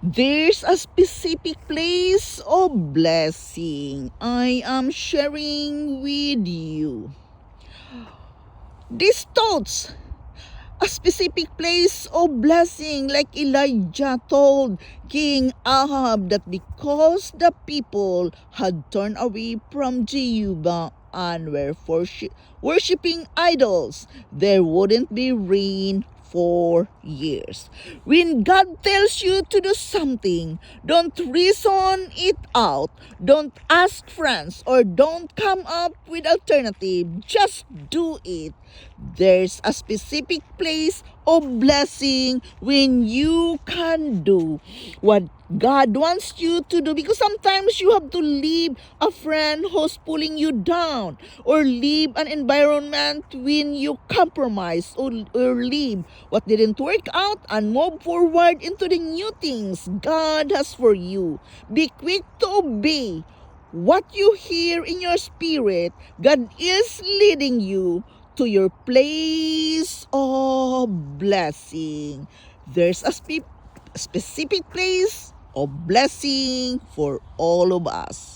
There's a specific place of blessing I am sharing with you. These thoughts, a specific place of blessing, like Elijah told King Ahab that because the people had turned away from Jehovah and were worshiping idols, there wouldn't be rain for years. When God tells you to do something, don't reason it out, don't ask friends, or don't come up with alternative. Just do it. There's a specific place of blessing when you can do what God wants you to do, because sometimes you have to leave a friend who's pulling you down, or leave an environment when you compromise, or leave what didn't work out and move forward into the new things God has for you. Be quick to obey what you hear in your spirit. God is leading you to your place of blessing. There's a specific place of blessing for all of us.